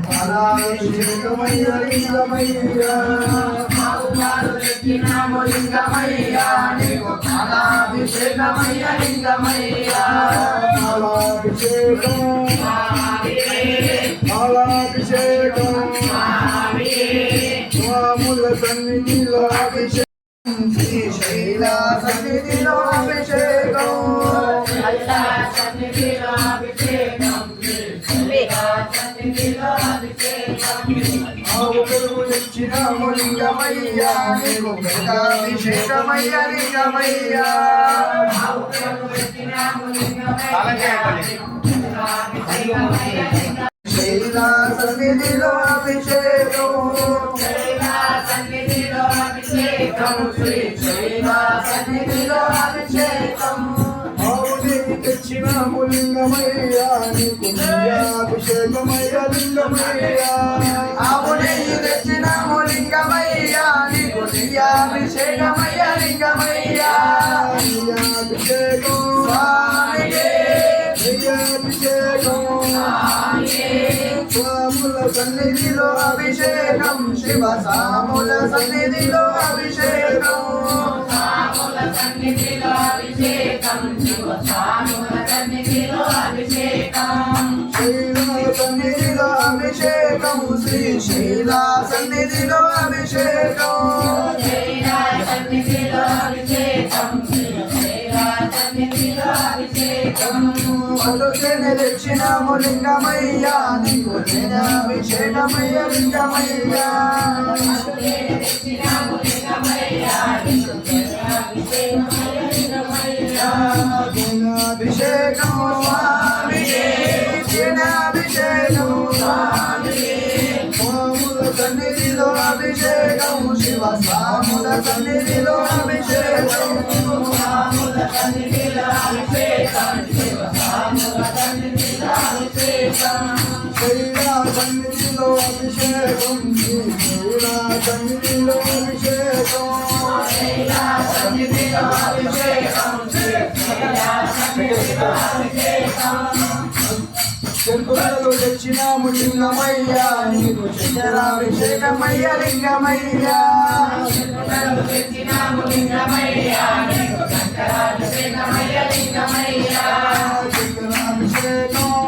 పాలాభిషేకమయ్య లింగమయ్యా లింగమయ్యా నీకు పాలాభిషేకమయ్య లింగమయ్యా పాలాభిషేకం పాలాభిషేకం స్వాముల సన్నిధిలో అభిషేకం శ్రీశైల సన్నిధిలో అభిషేకం తెచ్చినాము లింగమయ్యా నీకు అభిషేకమయ్య లింగమయ్యా శైలా సన్నిధిలో అభిషేకం శ్రీశైలా సన్నిధిలో అభిషేకం తెచ్చినాము లింగమయ్యా నీకు అభిషేకమయ్య లింగమయ్యా ఆవుని తెచ్చినాము లింగమయ్యా నీకు అభిషేకమయ్య లింగమయ్యా అభిషేకం స్వామికి అభిషేకం స్వాముల సన్నిధిలో అభిషేకం శివ సాముల సన్నిధిలో అభిషేకం సన్నిధిలో అభిషేకం శ్రీశైల సన్నిధిలో అభిషేకం తెచ్చినాము లింగమయ్యా నీకు అభిషేకమయ్య లింగమయ్యా అభిషేకం స్వామికి అభిషేకం స్వామికి స్వాముల సన్నిధిలో అభిషేకం శివ స్వాముల సన్నిధిలో అభిషేకం శైలా సన్నిధిలో అభిషేకం శైలా సన్నిధిలో అభిషేకం చెరుకులలో తెచ్చినాము లింగమయ్యా నీకు చంద్రాభిషేకమయ్య లింగమయ్యా చంద్రాభిషేకం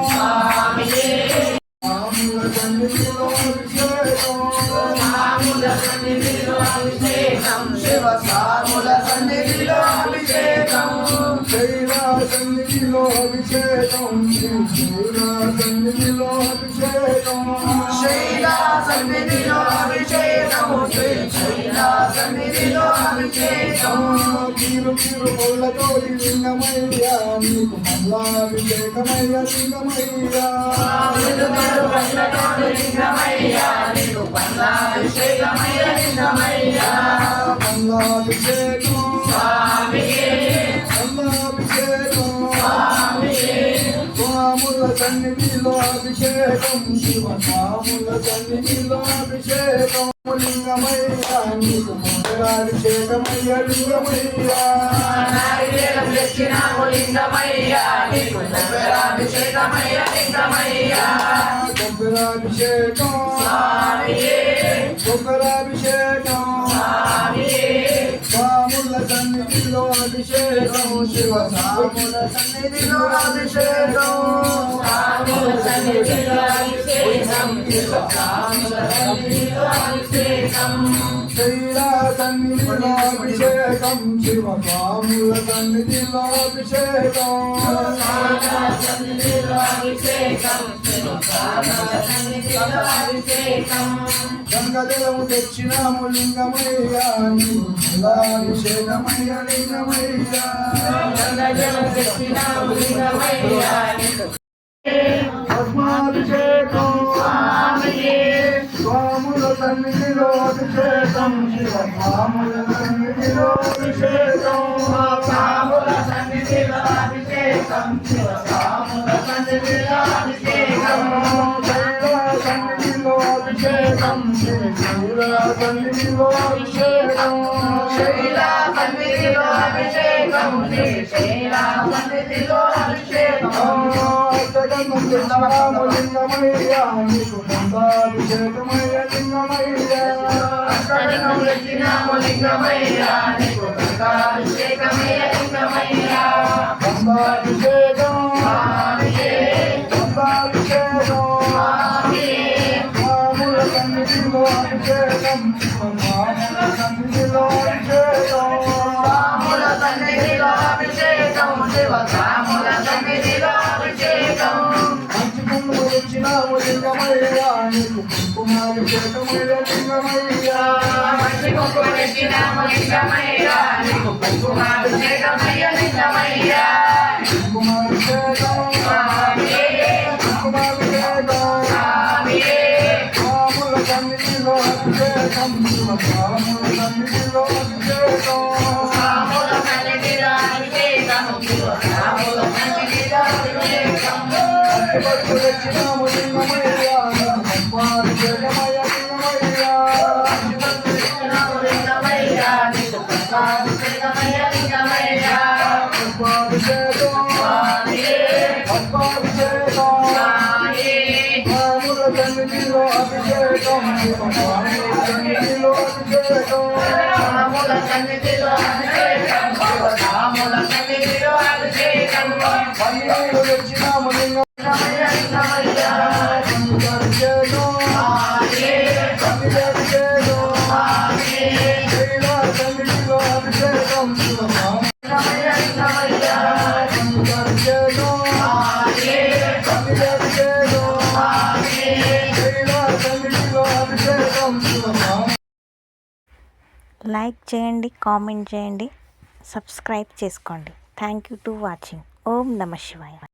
శివ సాముల సన్నిధిలో అభిషేకం శైలా సన్నిధిలో అభిషేకం శైలా సన్నిధిలో అభిషేకం శైలా సన్నిధిలో అభిషేకం శైలా సన్నిధిలో అభిషేకం తీరు తీరు పొల్లతో లింగమయ్యా నీకు మల్లాభిషేకమయ్య లింగమయ్యా మల్లాభిషేకం స్వాముల సన్నిధిలో అభిషేకం శివ స్వాముల సన్నిధిలో అభిషేకం లింగమయ్యా నీకు అభిషేకమయ్య లింగమయ్యా కొబ్బరాభిషేకం కొబ్బరాభిషేకం స్వాముల సన్నిధిలో అభిషేకం శివ స్వాముల సన్నిధిలో అభిషేకం శైలా సన్నిధిలో అభిషేకం శివ స్వాముల సన్నిధిలో అభిషేకం గంగజలము తెచ్చినాము లింగమయ్యా అభిషేకమయ్య లింగమయ్యా పద్మాభిషేకం స్వాముల సన్నిధిలో అభిషేకం శివ స్వాముల సన్నిధిలో అభిషేకం స్వాముల సన్నిధిలో అభిషేకం శివ స్వాముల సన్నిధిలో అభిషేకం సన్నిధిలో అభిషేకం శివశైల సన్నిధిలో అభిషేకం శైల సన్నిధిలో అభిషేకం శ్రీశైల సన్నిధిలో అభిషేకం లింగమయ్య నీకు అభిషేకమయ్య లింగమయ్య లింగమయ్య నీకు అభిషేకమయ్య లింగమయ్య అభిషేకం సన్నిధిలో అభిషేకం సన్నిధిలో అభిషేకం రాముల సన్నిధిలో అభిషేకం శివరాముల సన్నిధిలో అభిషేకం మంచి పువ్వు వచ్చినాము లింగమయ్య నీకు కుంకుమాభిషేకమయ్య లింగమయ్య మంచి పువ్వు వచ్చినాము లింగమయ్య నీకు కుంకుమాభిషేకమయ్య లింగమయ్య కుంకుమాభిషేకం సన్నిధిలో అభిషేకం శివరాముల సన్నిధిలో అభిషేకం రాముల సన్నిధిలో అభిషేకం శివరాముల సన్నిధిలో అభిషేకం వచ్చినాము లింగమయ్య అభిషేకమయ్య లింగమయ్య లింగమయ్య నీకు అభిషేకమయ్య లింగమయ్య అభిషేకం సన్నిధిలో అభిషేకం సన్నిధిలో అభిషేకం రాముల సన్నిధిలో అభిషేకం రాముల సన్నిధిలో అభిషేకం పన్నీరు వచ్చినాము లింగమయ్య లింగమయ్య అభిషేకం అభిషేకం సన్నిధిలో అభిషేకం లింగమయ్య లింగమయ్య అభిషేకం లైక్ చేయండి, కామెంట్ చేయండి, సబ్స్క్రైబ్ చేసుకోండి. Thank you to watching. ఓం నమ శివాయ.